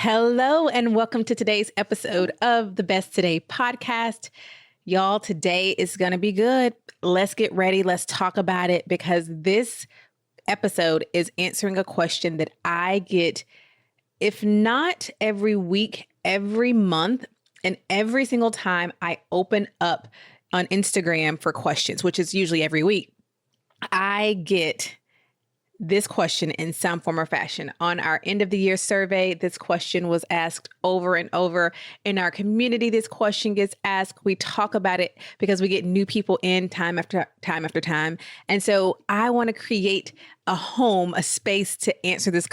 Hello, and welcome to today's episode of the Best Today podcast. Y'all, today is going to be good. Let's get ready. Let's talk about it because this episode is answering a question that I get, if not every week, every month, and every single time I open up on Instagram for questions, which is usually every week. I get this question in some form or fashion. On our end of the year survey, this question was asked over and over. In our community, this question gets asked. We talk about it because we get new people in time after time after time. And so I want to create a home, a space to answer this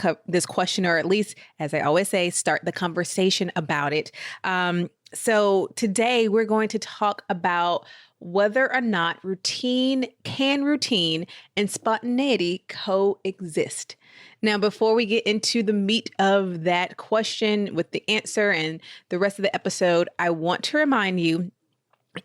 question, or at least, as I always say, start the conversation about it. So today we're going to talk about whether or not routine and spontaneity coexist. Now, before we get into the meat of that question with the answer and the rest of the episode, I want to remind you,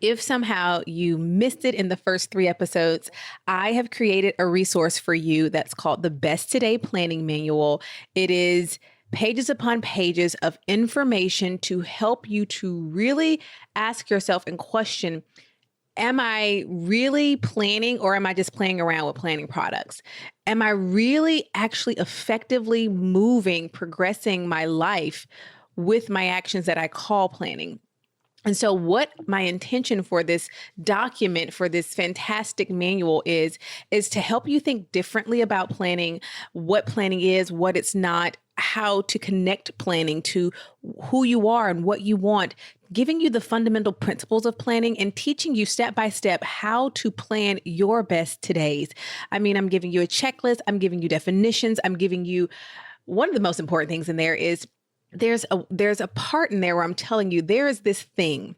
if somehow you missed it in the first 3 episodes, I have created a resource for you that's called the Best Today Planning Manual. It is pages upon pages of information to help you to really ask yourself and question, am I really planning, or am I just playing around with planning products? Am I really actually effectively progressing my life with my actions that I call planning? And so what my intention for this document, for this fantastic manual is to help you think differently about planning, what planning is, what it's not, how to connect planning to who you are and what you want, giving you the fundamental principles of planning and teaching you step by step how to plan your best todays. I mean, I'm giving you a checklist. I'm giving you definitions. I'm giving you one of the most important things in there is there's a part in there where I'm telling you there is this thing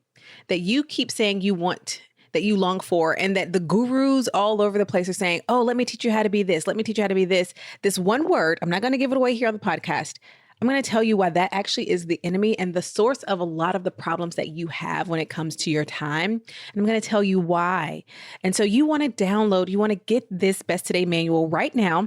that you keep saying you want, that you long for, and that the gurus all over the place are saying, oh, let me teach you how to be this. Let me teach you how to be this. This one word, I'm not going to give it away here on the podcast. I'm going to tell you why that actually is the enemy and the source of a lot of the problems that you have when it comes to your time. And I'm going to tell you why. And so you want to get this Best Today manual right now.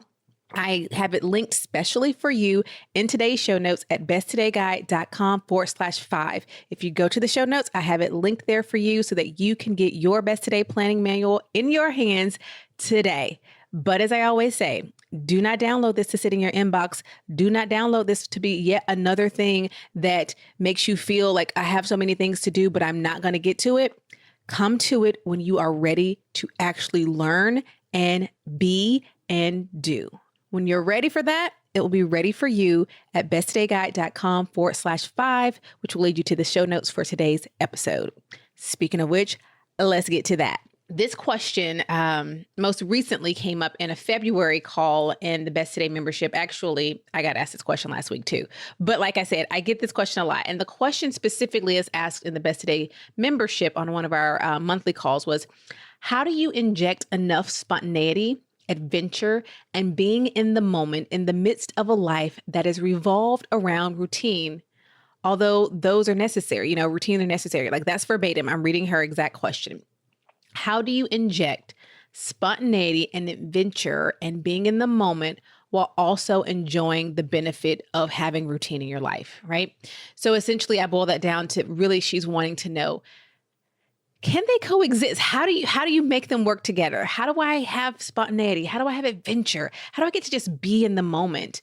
I have it linked specially for you in today's show notes at besttodayguide.com/5. If you go to the show notes, I have it linked there for you so that you can get your Best Today planning manual in your hands today. But as I always say, do not download this to sit in your inbox. Do not download this to be yet another thing that makes you feel like I have so many things to do, but I'm not going to get to it. Come to it when you are ready to actually learn and be and do. When you're ready for that, it will be ready for you at besttodayguide.com/5, which will lead you to the show notes for today's episode. Speaking of which, let's get to that. This question most recently came up in a February call in the Best Today membership. Actually, I got asked this question last week too. But like I said, I get this question a lot. And the question specifically is asked in the Best Today membership on one of our monthly calls was, how do you inject enough spontaneity, adventure, and being in the moment in the midst of a life that is revolved around routine? Although those are necessary, routine are necessary. Like that's verbatim. I'm reading her exact question. How do you inject spontaneity and adventure and being in the moment while also enjoying the benefit of having routine in your life, right? So essentially I boil that down to really she's wanting to know, can they coexist? How do you make them work together? How do I have spontaneity? How do I have adventure? How do I get to just be in the moment?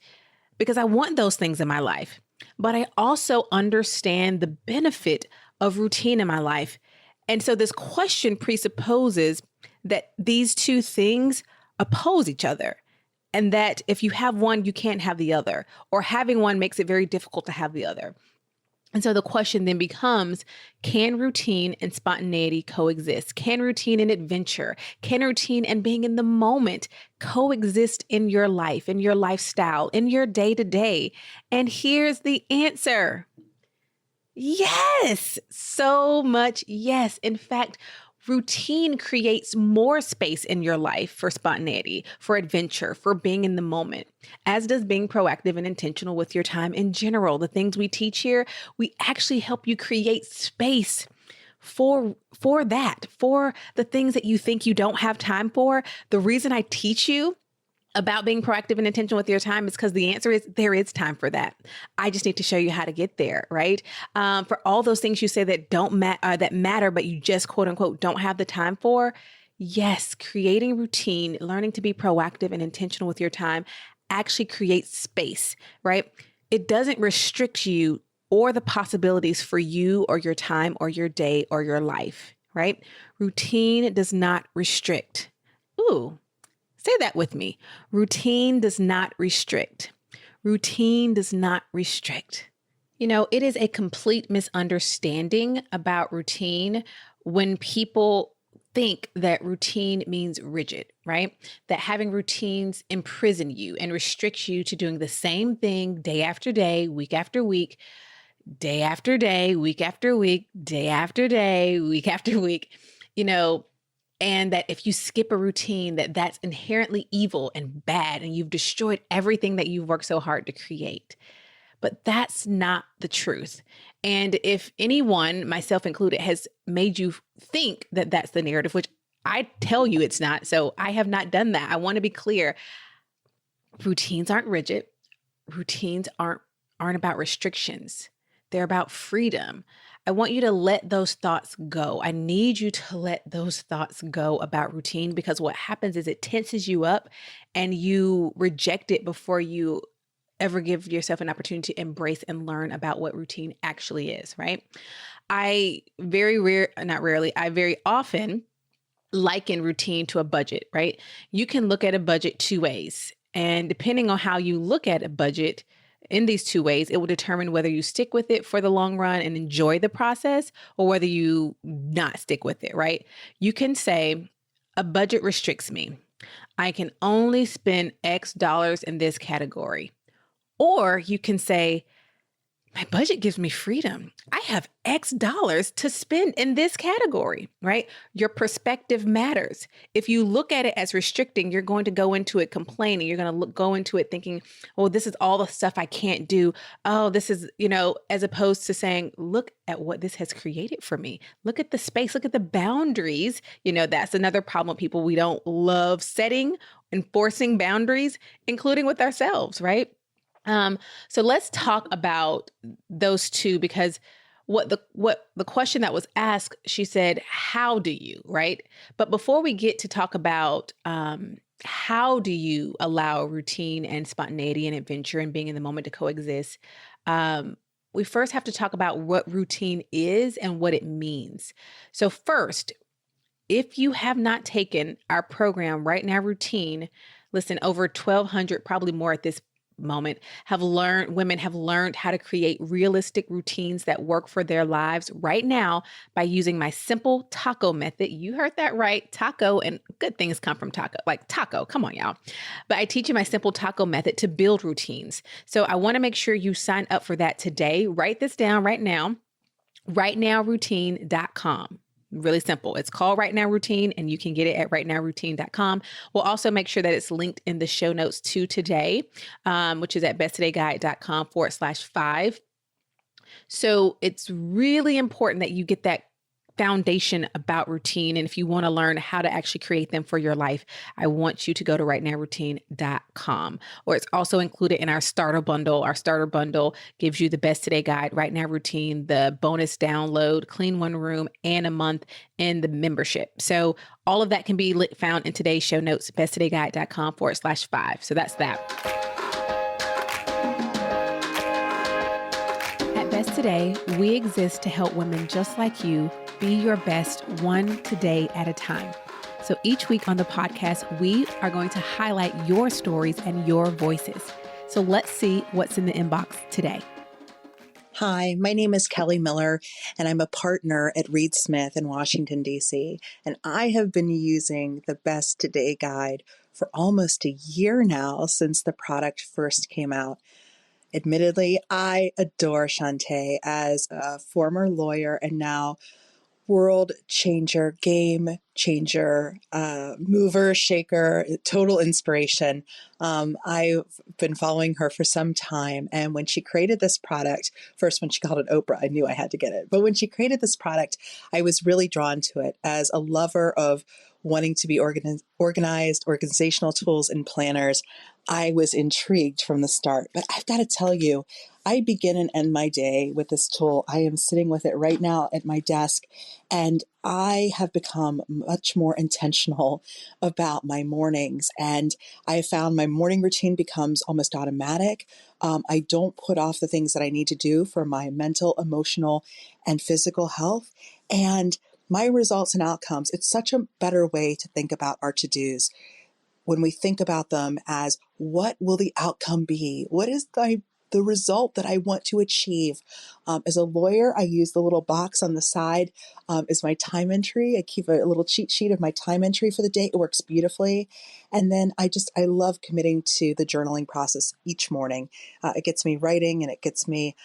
Because I want those things in my life, but I also understand the benefit of routine in my life. And so this question presupposes that these two things oppose each other, and that if you have one, you can't have the other, or having one makes it very difficult to have the other. And so the question then becomes, can routine and spontaneity coexist? Can routine and adventure, can routine and being in the moment coexist in your life, in your lifestyle, in your day-to-day? And here's the answer. Yes, so much yes. In fact, routine creates more space in your life for spontaneity, for adventure, for being in the moment, as does being proactive and intentional with your time in general. The things we teach here, we actually help you create space for that, for the things that you think you don't have time for. The reason I teach you about being proactive and intentional with your time is because the answer is there is time for that. I just need to show you how to get there, right? For all those things you say that that matter, but you just quote unquote don't have the time for. Yes, creating routine, learning to be proactive and intentional with your time actually creates space, right? It doesn't restrict you or the possibilities for you or your time or your day or your life, right? Routine does not restrict. Ooh. Say that with me. Routine does not restrict. Routine does not restrict. You know, it is a complete misunderstanding about routine when people think that routine means rigid, right? That having routines imprison you and restricts you to doing the same thing day after day, week after week, day after day, week after week, day after day, week after week, you know, and that if you skip a routine, that's inherently evil and bad, and you've destroyed everything that you've worked so hard to create. But that's not the truth. And if anyone, myself included, has made you think that that's the narrative, which I tell you it's not, so I have not done that. I want to be clear. Routines aren't rigid. Routines aren't about restrictions. They're about freedom. I want you to let those thoughts go. I need you to let those thoughts go about routine, because what happens is it tenses you up and you reject it before you ever give yourself an opportunity to embrace and learn about what routine actually is, right? I very often liken routine to a budget, right? You can look at a budget two ways. And depending on how you look at a budget, in these two ways, it will determine whether you stick with it for the long run and enjoy the process, or whether you not stick with it, right? You can say, a budget restricts me. I can only spend X dollars in this category. Or you can say, my budget gives me freedom. I have X dollars to spend in this category, right? Your perspective matters. If you look at it as restricting, you're going to go into it complaining. You're going to go into it thinking, oh, this is all the stuff I can't do. Oh, this is, as opposed to saying, look at what this has created for me. Look at the space, look at the boundaries. That's another problem with people. We don't love setting, enforcing boundaries, including with ourselves, right? So let's talk about those two, because what the question that was asked, she said, how do you, right? But before we get to talk about how do you allow routine and spontaneity and adventure and being in the moment to coexist, we first have to talk about what routine is and what it means. So first, if you have not taken our program Right Now Routine, listen, over 1,200, probably more at this moment, women have learned how to create realistic routines that work for their lives right now by using my simple taco method. You heard that right. Taco, and good things come from taco, like taco. Come on, y'all. But I teach you my simple taco method to build routines. So I want to make sure you sign up for that today. Write this down right now, rightnowroutine.com. Really simple. It's called Right Now Routine, and you can get it at rightnowroutine.com. We'll also make sure that it's linked in the show notes to today, which is at besttodayguide.com/5. So it's really important that you get that foundation about routine. And if you want to learn how to actually create them for your life, I want you to go to rightnowroutine.com. Or it's also included in our starter bundle. Our starter bundle gives you the Best Today Guide, Right Now Routine, the bonus download, Clean One Room, and a month in the membership. So all of that can be found in today's show notes, besttodayguide.com/5. So that's that. At Best Today, we exist to help women just like you be your best one today at a time. So each week on the podcast, we are going to highlight your stories and your voices. So let's see what's in the inbox today. Hi, my name is Kelly Miller, and I'm a partner at Reed Smith in Washington, D.C., and I have been using the Best Today Guide for almost a year now since the product first came out. Admittedly, I adore Shantae as a former lawyer and now world changer, game changer, mover, shaker, total inspiration. I've been following her for some time. And when she created this product, first when she called it Oprah, I knew I had to get it. But when she created this product, I was really drawn to it as a lover of wanting to be organized, organizational tools and planners, I was intrigued from the start. But I've got to tell you, I begin and end my day with this tool. I am sitting with it right now at my desk, and I have become much more intentional about my mornings. And I have found my morning routine becomes almost automatic. I don't put off the things that I need to do for my mental, emotional, and physical health. And my results and outcomes, it's such a better way to think about our to-dos when we think about them as what will the outcome be? What is the result that I want to achieve? As a lawyer, I use the little box on the side as my time entry. I keep a little cheat sheet of my time entry for the day. It works beautifully. And then I love committing to the journaling process each morning. It gets me writing and it gets me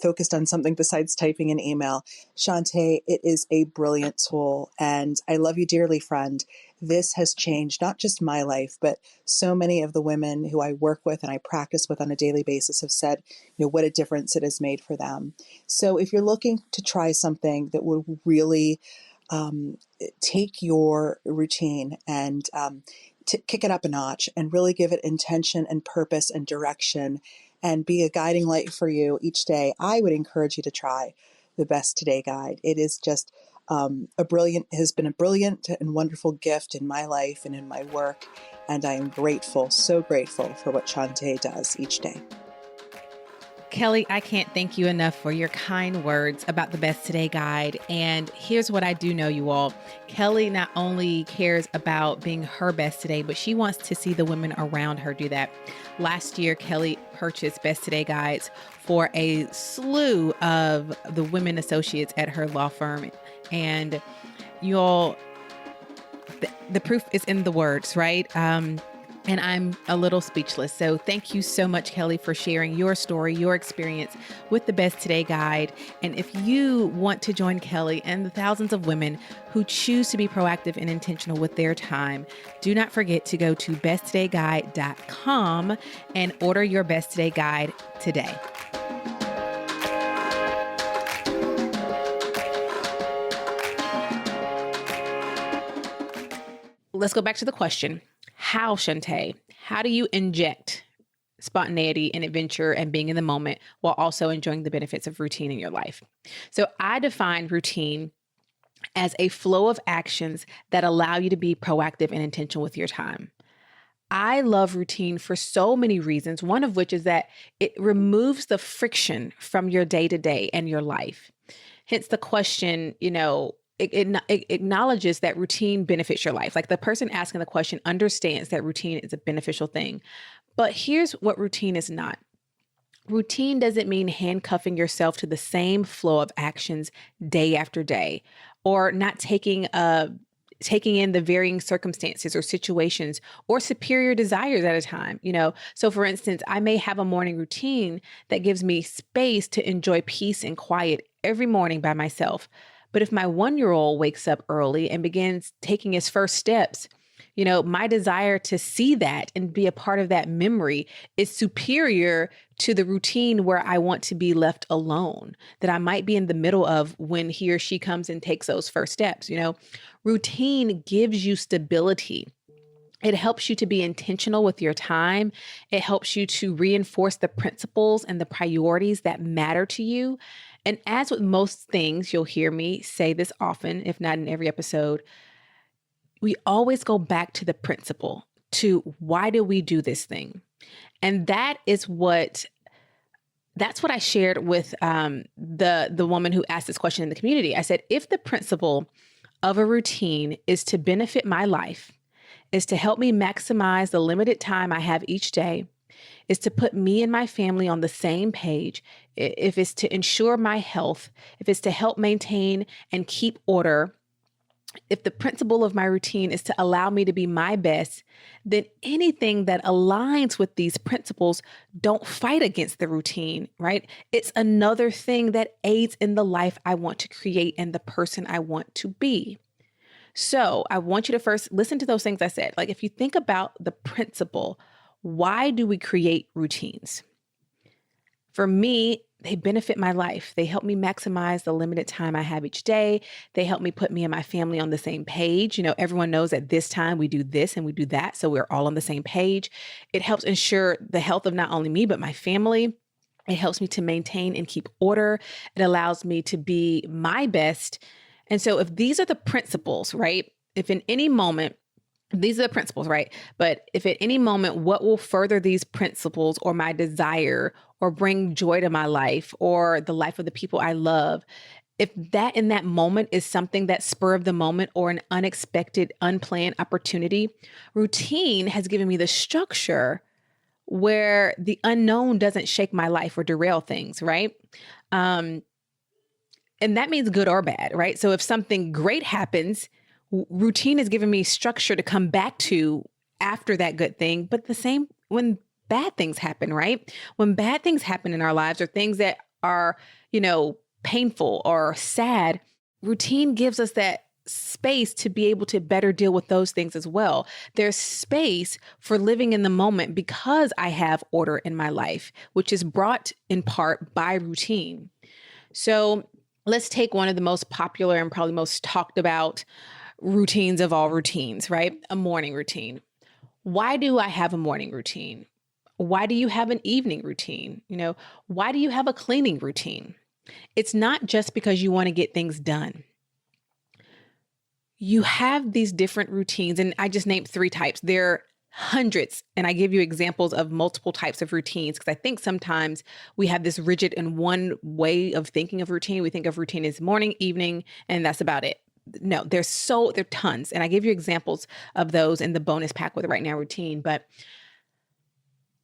focused on something besides typing an email. Shantae, it is a brilliant tool, and I love you dearly, friend. This has changed not just my life, but so many of the women who I work with and I practice with on a daily basis have said, what a difference it has made for them. So if you're looking to try something that will really take your routine and kick it up a notch and really give it intention and purpose and direction and be a guiding light for you each day, I would encourage you to try the Best Today Guide. It is just has been a brilliant and wonderful gift in my life and in my work. And I am grateful, so grateful for what Shantae does each day. Kelly, I can't thank you enough for your kind words about the Best Today Guide. And here's what I do know, you all. Kelly not only cares about being her best today, but she wants to see the women around her do that. Last year, Kelly purchased Best Today Guides for a slew of the women associates at her law firm. And you all, the proof is in the words, right? And I'm a little speechless. So thank you so much, Kelly, for sharing your story, your experience with the Best Today Guide. And if you want to join Kelly and the thousands of women who choose to be proactive and intentional with their time, do not forget to go to besttodayguide.com and order your Best Today Guide today. Let's go back to the question. How, Shantae, how do you inject spontaneity and adventure and being in the moment while also enjoying the benefits of routine in your life? So I define routine as a flow of actions that allow you to be proactive and intentional with your time. I love routine for so many reasons, one of which is that it removes the friction from your day-to-day and your life. Hence the question, it acknowledges that routine benefits your life. Like the person asking the question understands that routine is a beneficial thing. But here's what routine is not. Routine doesn't mean handcuffing yourself to the same flow of actions day after day, or not taking in the varying circumstances or situations or superior desires at a time. So for instance, I may have a morning routine that gives me space to enjoy peace and quiet every morning by myself. But if my 1-year-old wakes up early and begins taking his first steps, my desire to see that and be a part of that memory is superior to the routine where I want to be left alone, that I might be in the middle of when he or she comes and takes those first steps. Routine gives you stability. It helps you to be intentional with your time. It helps you to reinforce the principles and the priorities that matter to you. And as with most things, you'll hear me say this often, if not in every episode, we always go back to the principle, to why do we do this thing? And that's what I shared with the woman who asked this question in the community. I said, if the principle of a routine is to benefit my life, is to help me maximize the limited time I have each day, is to put me and my family on the same page, if it's to ensure my health, if it's to help maintain and keep order, if the principle of my routine is to allow me to be my best, then anything that aligns with these principles, don't fight against the routine, right? It's another thing that aids in the life I want to create and the person I want to be. So I want you to first listen to those things I said. Like if you think about the principle, why do we create routines? For me, they benefit my life. They help me maximize the limited time I have each day. They help me put me and my family on the same page. Everyone knows at this time we do this and we do that. So we're all on the same page. It helps ensure the health of not only me, but my family. It helps me to maintain and keep order. It allows me to be my best. And so if these are the principles, right? If in any moment, these are the principles, right? But if at any moment, what will further these principles or my desire or bring joy to my life or the life of the people I love, if that in that moment is something that's spur of the moment or an unexpected, unplanned opportunity, routine has given me the structure where the unknown doesn't shake my life or derail things, right? And that means good or bad, right? So if something great happens, routine has given me structure to come back to after that good thing. But the same when bad things happen, right? When bad things happen in our lives or things that are, painful or sad, routine gives us that space to be able to better deal with those things as well. There's space for living in the moment because I have order in my life, which is brought in part by routine. So let's take one of the most popular and probably most talked about routines of all routines, right? A morning routine. Why do I have a morning routine? Why do you have an evening routine? Why do you have a cleaning routine? It's not just because you want to get things done. You have these different routines, and I just named 3 types. There are hundreds, and I give you examples of multiple types of routines because I think sometimes we have this rigid and one way of thinking of routine. We think of routine as morning, evening, and that's about it. No, there are tons, and I give you examples of those in the bonus pack with Right Now Routine, but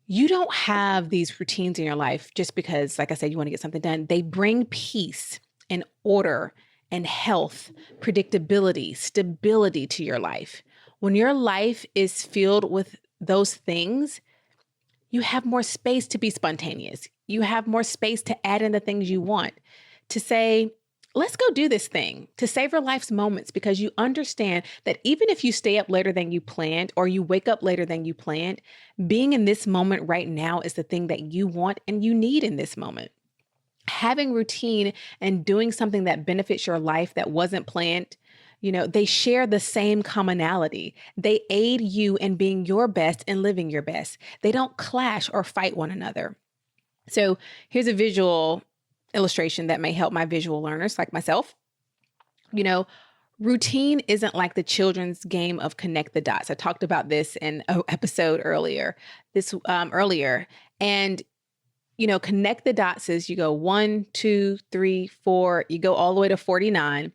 you don't have these routines in your life just because, like I said, you want to get something done. They bring peace and order and health, predictability, stability to your life. When your life is filled with those things, you have more space to be spontaneous. You have more space to add in the things you want, to say, let's go do this thing, to savor life's moments, because you understand that even if you stay up later than you planned or you wake up later than you planned, being in this moment right now is the thing that you want and you need in this moment. Having routine and doing something that benefits your life that wasn't planned, they share the same commonality. They aid you in being your best and living your best. They don't clash or fight one another. So here's a visual illustration that may help my visual learners like myself. Routine isn't like the children's game of connect the dots. I talked about this in an episode earlier. And connect the dots is you go 1, 2, 3, 4, you go all the way to 49,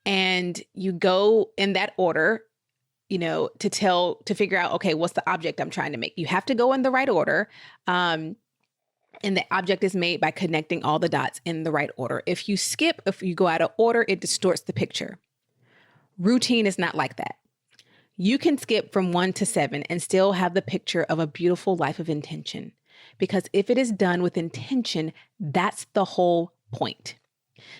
and you go in that order, to figure out, okay, what's the object I'm trying to make? You have to go in the right order. And the object is made by connecting all the dots in the right order. If you go out of order, it distorts the picture. Routine is not like that. You can skip from 1 to 7 and still have the picture of a beautiful life of intention. Because if it is done with intention, that's the whole point.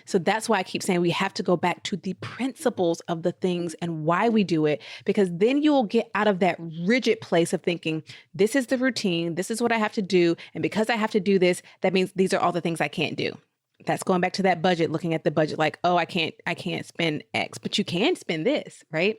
So that's why I keep saying we have to go back to the principles of the things and why we do it, because then you will get out of that rigid place of thinking, this is the routine, this is what I have to do. And because I have to do this, that means these are all the things I can't do. That's going back to that budget, looking at the budget like, oh, I can't spend X, but you can spend this, right?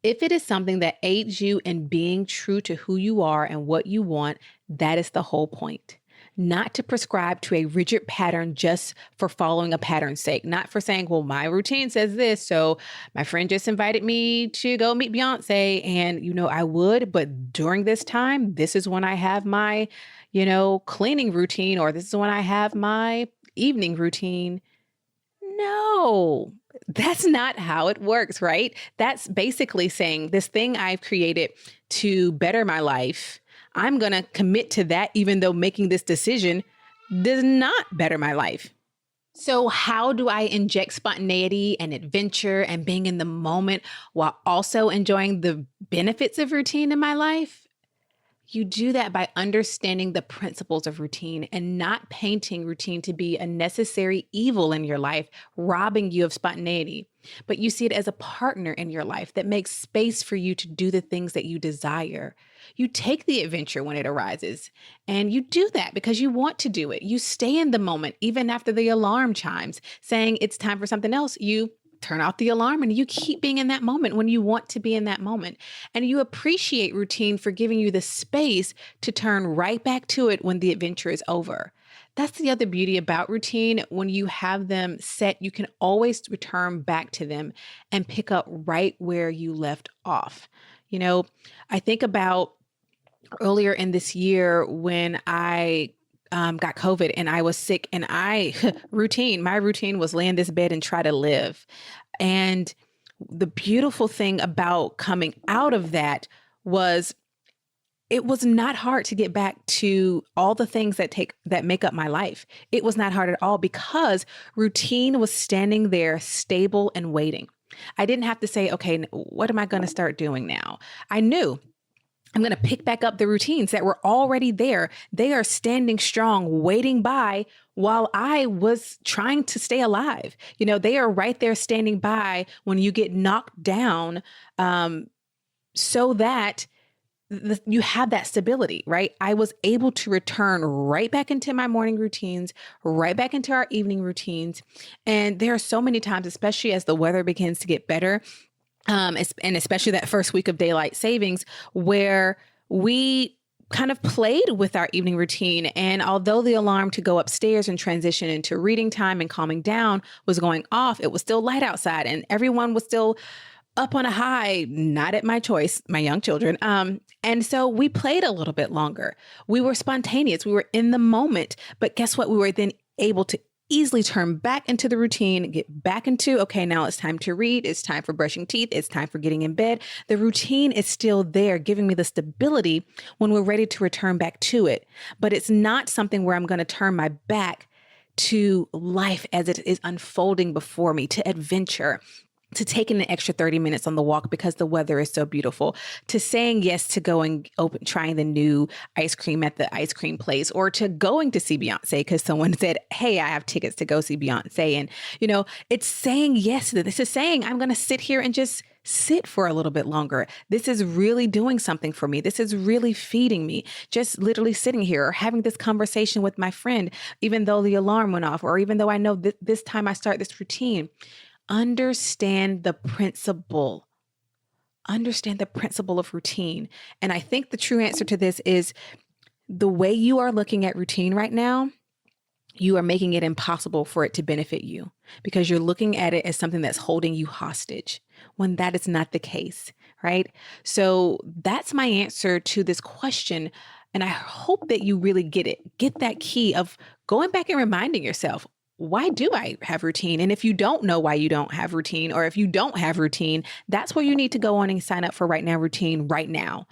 If it is something that aids you in being true to who you are and what you want, that is the whole point. Not to prescribe to a rigid pattern just for following a pattern's sake. Not for saying, well, my routine says this, so my friend just invited me to go meet Beyonce and, I would, but during this time, this is when I have my, cleaning routine, or this is when I have my evening routine. No, that's not how it works, right? That's basically saying this thing I've created to better my life, I'm going to commit to that, even though making this decision does not better my life. So how do I inject spontaneity and adventure and being in the moment while also enjoying the benefits of routine in my life? You do that by understanding the principles of routine and not painting routine to be a necessary evil in your life, robbing you of spontaneity. But you see it as a partner in your life that makes space for you to do the things that you desire. You take the adventure when it arises, and you do that because you want to do it. You stay in the moment, even after the alarm chimes, saying it's time for something else. You turn off the alarm and you keep being in that moment when you want to be in that moment. And you appreciate routine for giving you the space to turn right back to it when the adventure is over. That's the other beauty about routine. When you have them set, you can always return back to them and pick up right where you left off. You know, I think about earlier in this year when I got COVID and I was sick, and my routine was lay in this bed and try to live. And the beautiful thing about coming out of that was it was not hard to get back to all the things that make up my life. It was not hard at all because routine was standing there stable and waiting. I didn't have to say, okay, what am I going to start doing now? I knew I'm going to pick back up the routines that were already there. They are standing strong, waiting by while I was trying to stay alive. You know, they are right there standing by when you get knocked down, so that you have that stability, right? I was able to return right back into my morning routines, right back into our evening routines. And there are so many times, especially as the weather begins to get better, and especially that first week of daylight savings, where we kind of played with our evening routine. And although the alarm to go upstairs and transition into reading time and calming down was going off, it was still light outside and everyone was still up on a high, not at my choice, my young children. And so we played a little bit longer. We were spontaneous. We were in the moment. But guess what? We were then able to easily turn back into the routine, get back into, okay, now it's time to read. It's time for brushing teeth. It's time for getting in bed. The routine is still there, giving me the stability when we're ready to return back to it. But it's not something where I'm going to turn my back to life as it is unfolding before me, to adventure, to taking an extra 30 minutes on the walk because the weather is so beautiful, to saying yes to going trying the new ice cream at the ice cream place, or to going to see Beyonce because someone said, hey, I have tickets to go see Beyonce. And, you know, it's saying yes to this. Is saying I'm going to sit here and just sit for a little bit longer. This is really doing something for me. This is really feeding me. Just literally sitting here or having this conversation with my friend, even though the alarm went off, or even though I know this time I start this routine. Understand the principle. Understand the principle of routine. And I think the true answer to this is the way you are looking at routine right now, you are making it impossible for it to benefit you because you're looking at it as something that's holding you hostage when that is not the case, right? So that's my answer to this question. And I hope that you really get it. Get that key of going back and reminding yourself, why do I have routine? And if you don't know why you don't have routine, or if you don't have routine, that's where you need to go on and sign up for Right Now Routine right now.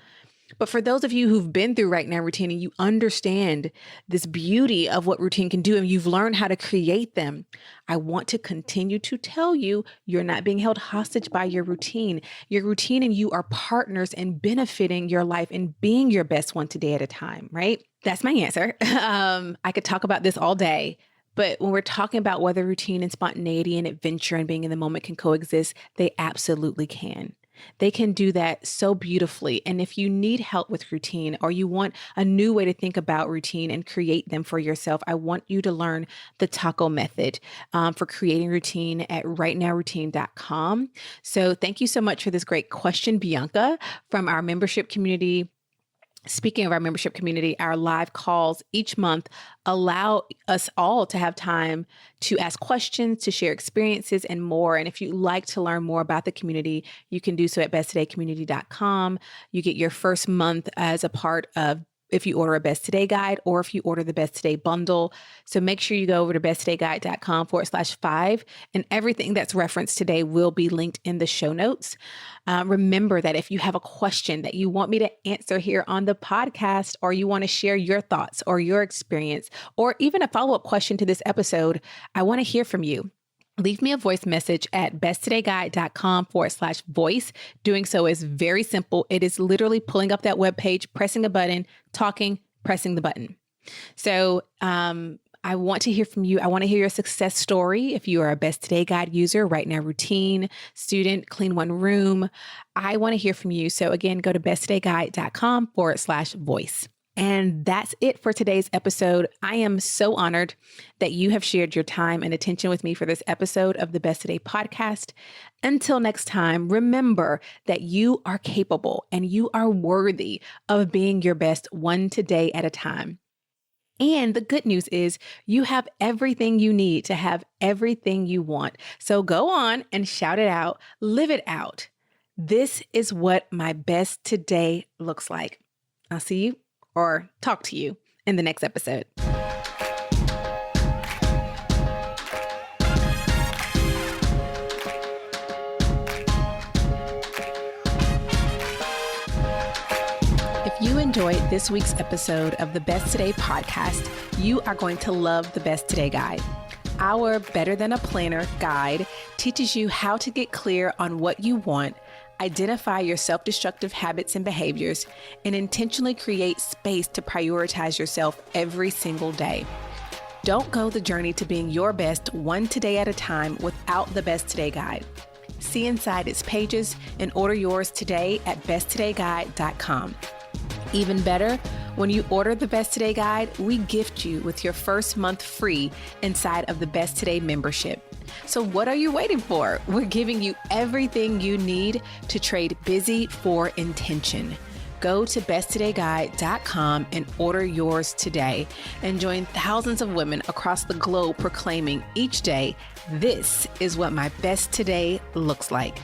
But for those of you who've been through Right Now Routine and you understand this beauty of what routine can do and you've learned how to create them, I want to continue to tell you you're not being held hostage by your routine. Your routine and you are partners in benefiting your life and being your best one today at a time, right? That's my answer. I could talk about this all day. But when we're talking about whether routine and spontaneity and adventure and being in the moment can coexist, they absolutely can. They can do that so beautifully. And if you need help with routine or you want a new way to think about routine and create them for yourself, I want you to learn the taco method for creating routine at rightnowroutine.com. So thank you so much for this great question, Bianca, from our membership community. Speaking of our membership community, our live calls each month allow us all to have time to ask questions, to share experiences, and more. And if you'd like to learn more about the community, you can do so at besttodaycommunity.com. You get your first month as a part of if you order a Best Today guide or if you order the Best Today bundle. So make sure you go over to besttodayguide.com/5, and everything that's referenced today will be linked in the show notes. Remember that if you have a question that you want me to answer here on the podcast, or you want to share your thoughts or your experience, or even a follow-up question to this episode, I want to hear from you. Leave me a voice message at besttodayguide.com/voice. Doing so is very simple. It is literally pulling up that webpage, pressing a button, talking, pressing the button. So I want to hear from you. I want to hear your success story. If you are a Best Today Guide user, Right Now Routine, student, clean one room, I want to hear from you. So again, go to besttodayguide.com/voice. And that's it for today's episode. I am so honored that you have shared your time and attention with me for this episode of the Best Today podcast. Until next time, remember that you are capable and you are worthy of being your best one today at a time. And the good news is you have everything you need to have everything you want. So go on and shout it out, live it out. This is what my best today looks like. I'll see you or talk to you in the next episode. If you enjoyed this week's episode of the Best Today podcast, you are going to love the Best Today Guide. Our Better Than a Planner guide teaches you how to get clear on what you want, identify your self-destructive habits and behaviors, and intentionally create space to prioritize yourself every single day. Don't go the journey to being your best one today at a time without the Best Today Guide. See inside its pages and order yours today at besttodayguide.com. Even better, when you order the Best Today Guide, we gift you with your first month free inside of the Best Today membership. So what are you waiting for? We're giving you everything you need to trade busy for intention. Go to besttodayguide.com and order yours today and join thousands of women across the globe proclaiming each day, this is what my best today looks like.